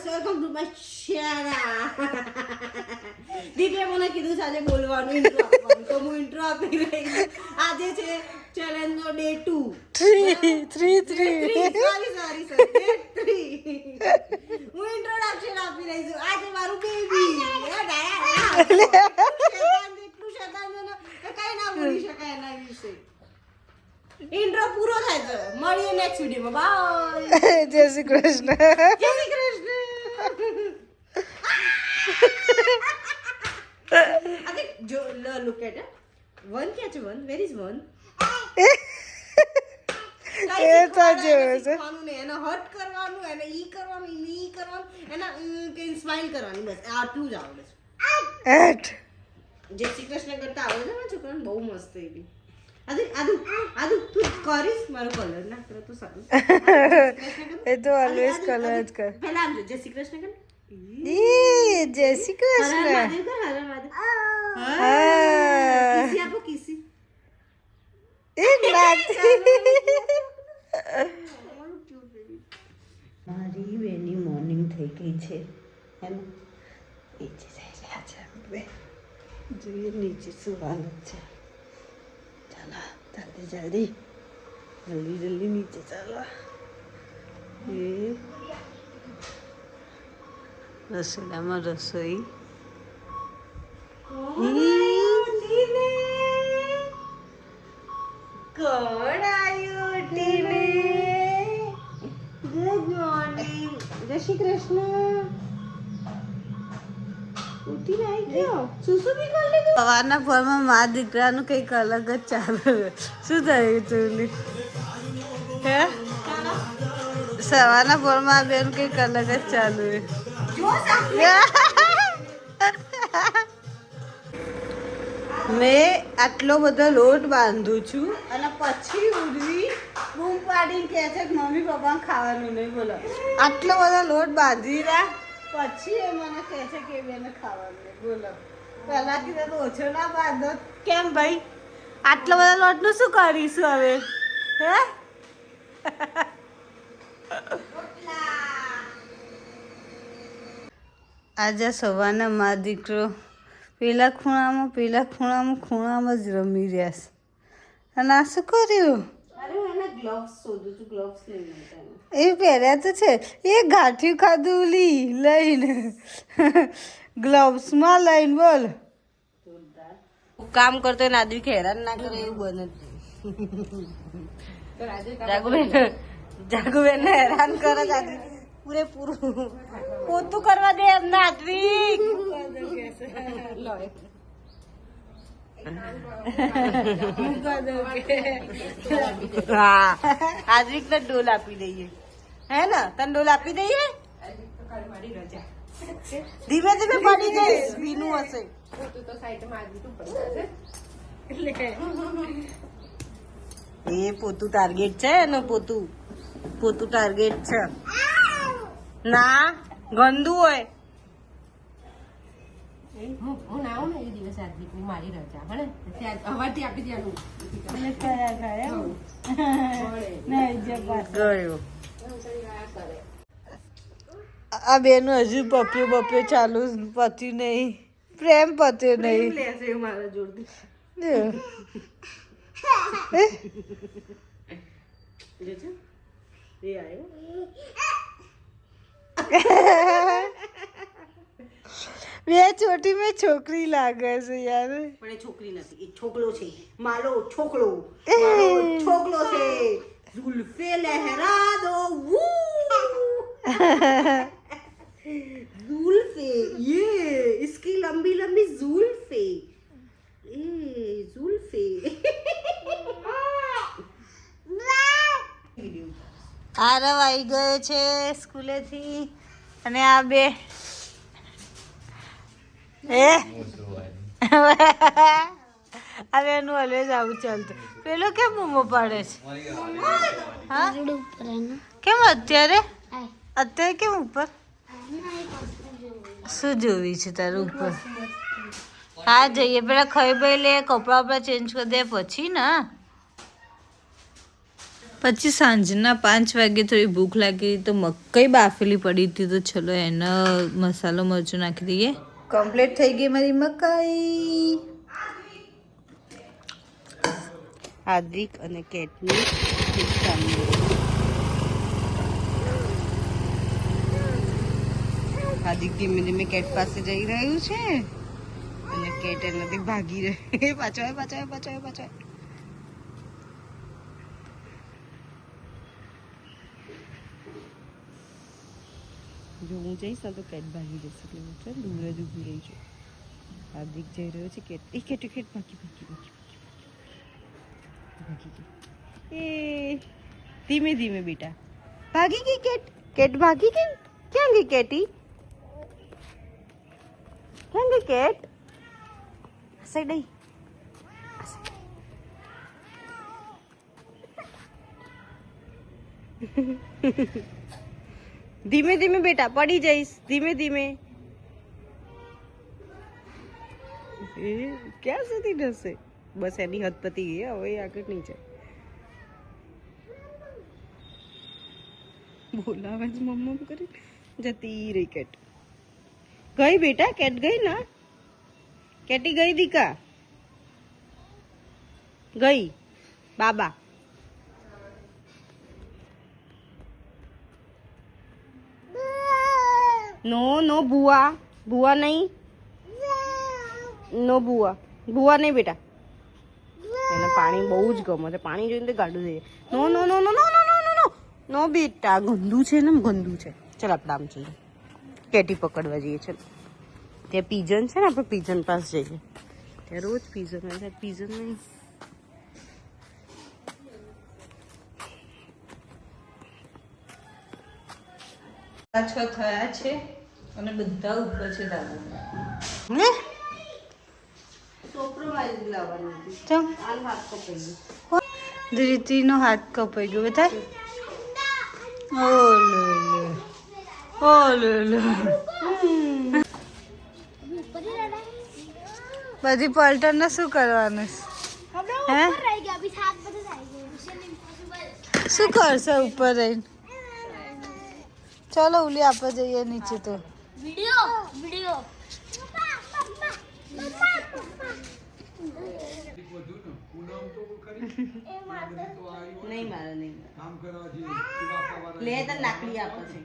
Welcome to my channel. દીકરે મને કીધું છે આજે બોલવાનું ઇન્ટ્રો આપવાનું તો હું ઇન્ટ્રો આપી રહી છું. આજે છે ચેલેન્જ નો ડે 2. Sorry day 3. હું ઇન્ટ્રોડક્શન આપી રહી છું. આજે મારું બેબી એટલું શેતાન છે ને કઈ ના બોલી શકાય એના વિશે. ઇન્ટ્રો પૂરો થાય તો મળીએ નેક્સ્ટ વિડીયોમાં. બાય. જય શ્રી કૃષ્ણ. જય શ્રી કૃષ્ણ. અરે જો look at one catch one where is one. એ તો જેવું છે. એને હર્ટ કરવાનું, એને ઈ કરવાનું, ઈ કરવાનું, એના કે સ્માઈલ કરવાની, બસ આટલું જ આવડે છે. એટ જય શ્રી કૃષ્ણ કરતા આવડે છે મારા છોકરાને, બહુ મસ્ત એવી. આદુ તું કરીશ મારો કલર ના કરે તો સારું. એ તો ઓલવેઝ કલર જ કર. પહેલા આમ જો જય શ્રી કૃષ્ણ કર. જય શ્રી કૃષ્ણ. હર મહાદેવ કર, હર મહાદેવ. હા. કિસી આપો કિસી. એક લાખ. મારી વેની મોર્નિંગ થઈ ગઈ છે એમ નીચે જઈ રહ્યા છે બે. જોઈએ નીચે શું હાલત છે. ચાલો જલ્દી નીચે ચાલો. એ રસોડામાં રસોઈ. કોણ આવ્યું ટીને? Good morning. જય શ્રી કૃષ્ણ. ઉઠીને આવી ગયો? સુસુ બી કરી લીધું? સવારના પોરમાં મા દીકરાનું કંઈક અલગ જ ચાલે. શું થયું તું? હે સવારના પોરમાં બેન કંઈક અલગ જ ચાલુ. મેં આટલો બધો લોટ બાંધું છું અને પછી ઉર્વી બૂમ પાડીને કહે છે કે મમ્મી પપ્પાને ખાવાનું નહીં. બોલો આટલો બધો લોટ બાંધી રહ્યા પછી એ મને કહે છે કે બેને ખાવાનું નહીં. બોલો પહેલા કીધું તો ઓછો ના બાંધો. કેમ ભાઈ આટલો બધો લોટનું શું કરીશું હવે? હે આજે સવારના મા દીકરો પેલા ખૂણામાં જ રમી રહ્યા છે. અને આ શું કર્યું? અરે હું એના ગ્લોવ્સ શોધું છું. ગ્લોવ્સ લઈને એ પહેર્યા તો છે. એ ગાંઠિયું ખાધું લઈને ગ્લોવ્સમાં લઈને. બોલ કામ કરતો નાદવી હેરાન ના કરે એવું બને. જાગુબેન હેરાન કરે દાદી પૂરેપૂરું. પોતું કરવા દે એમ નાદવી. હા આદવિક ને ડોલ આપી દઈએ. હે ને તને ડોલ આપી દઈએ. ધીમે ધીમે પડી જઈશ. ભીનું હશે. એ પોતું ટાર્ગેટ છે એનું. પોતું ટાર્ગેટ છે. ના ગંદુ હોય. હું ના આવું ને એ દિવસે આદિકની મારી રજા ભલે હવારથી આપી દેવાનું. ગયો આ બેનું હજુ પપ્યો ચાલુ પત્યું નહીં. પ્રેમ પત્યો નહીં. લેશે એવું મારા જોડથી. જોજો એ આવ્યો. બે ચોટી મેં છોકરી લાગે છે યાર. પણ એ છોકરી નથી, એ છોકલો છે. મારો છોકલો છે. ઝુલ્ફે લહેરા દો. ઝુલ્ફે ये इसकी लंबी लंबी ज़ुल्फे. ઝુલ્ફે. આરવ આવી ગયો છે સ્કૂલેથી. અને આ બે હવે એનું ઓલવેઝ આવું ચાલતું. પેલો કેમ બૂમો પાડે છે? હા કેમ અત્યારે કેમ ઉપર? શું જોવી છે તારું ઉપર? હા જઈએ પેલા ખાઈ ભાઈ લે, કપડા વપડા ચેન્જ કરી દે પછી ને. પછી સાંજના 5 વાગે થોડી ભૂખ લાગી તો મકાઈ બાફેલી પડી હતી તો ચલો એનો મસાલો મરચું નાખી દઈએ. કમ્પ્લીટ થઈ ગઈ મારી મકાઈ. હાર્દિક અને કેટની હાર્દિક ધીમે ધીમે કેટ પાસે જઈ રહ્યું છે અને કેટ એનાથી ભાગી રહી. પાછો જો હું જઈશ ને તો કેટ ભાગી જશે એટલે હું છે દૂર જ ઊભી રહી છું. હાર્દિક જઈ રહ્યો છે કેટ ભાગી એ ધીમે ધીમે બેટા ભાગી ગઈ કેટ ભાગી ગઈ. ક્યાં ગઈ કેટી? ક્યાં ગઈ કેટ? સાઈડ આઈ. ધીમે ધીમે બેટા પડી જઈશ. ધીમે ધીમે. એ ક્યાં સુધી જશે? બસ એની હદ પતી ગઈ. હવે આગળ નહીં જાય. બોલાવે જ મમ્મા કરી જતી રહી કેટ. ગઈ બેટા કેટ ગઈ ના? કેટી ગઈ દીકા? ગઈ બાબા. નો ભુવા નહીં. નો ભુવા નહીં બેટા. એને પાણી બહુ જ ગમે છે. પાણી જોઈને ગાડું થઈ જાય. નો બેટા ગંદુ છે ને ગંદુ છે. ચાલ આપણે આમ જઈએ કેટી પકડવા જઈએ. ચાલ ત્યાં પીજન છે ને આપણે પીજન પાસે જઈએ. ત્યાં રોજ પીજન હોય છે. પીજન નહીં. છ થયા છે અને બધા ઉપર છે દાદા. હે સોપરો વાળી લાવવાની હતી. ચમ આ હાથ કપાઈ ગયો. ધ્રિતિનો હાથ કપાઈ ગયો. બતા બધી પલટન શું કરવાનું? હે શું કરશે ઉપર રહીને? ચલો ઉલી આપણે જઈએ નીચે. તો વિડિયો નહીં મારે નહીં લે તો લાકડી આપે છે.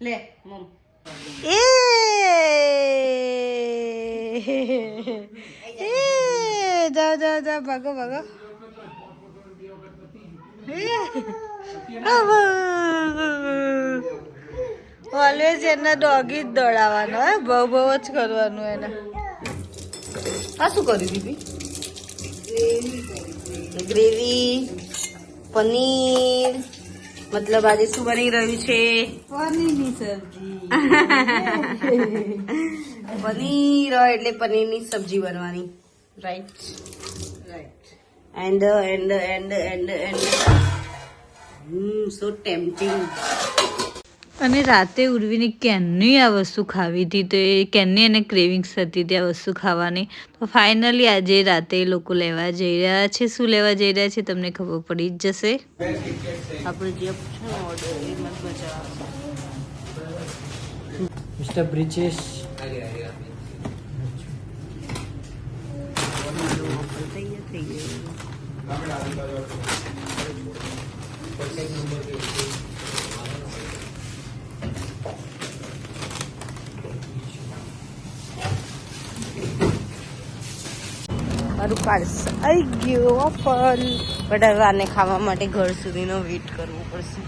લે મમ જાઓ ભાગો ઓલવેઝ એના ડોગી જ દોડાવવાનો હે. બહુ જ કરવાનું એને. આ શું કર્યું દીદી? ગ્રેવી પનીર. મતલબ આજે શું બની રહ્યું છે? પનીરની સબ્જી. પનીર હોય એટલે પનીરની સબ્જી બનવાની. રાઈટ. And so tempting. અને રાતે ઉર્વીને કેનની આ વસ્તુ ખાવી હતી તો એ કેનની એને ક્રેવિંગ્સ હતી તે આ વસ્તુ ખાવાની. તો ફાઇનલી આજે રાતે એ લોકો લેવા જઈ રહ્યા છે. શું લેવા જઈ રહ્યા છે તમને ખબર પડી જ જશે. આપણે જે છે ઓર્ડર એ મત બચાવવા. મિસ્ટર બ્રિચેસ થઈ ગયું. મારું પાર્સલ આવી ગયું. પણ હવે આને ખાવા માટે ઘર સુધીનો વેઇટ કરવો પડશે.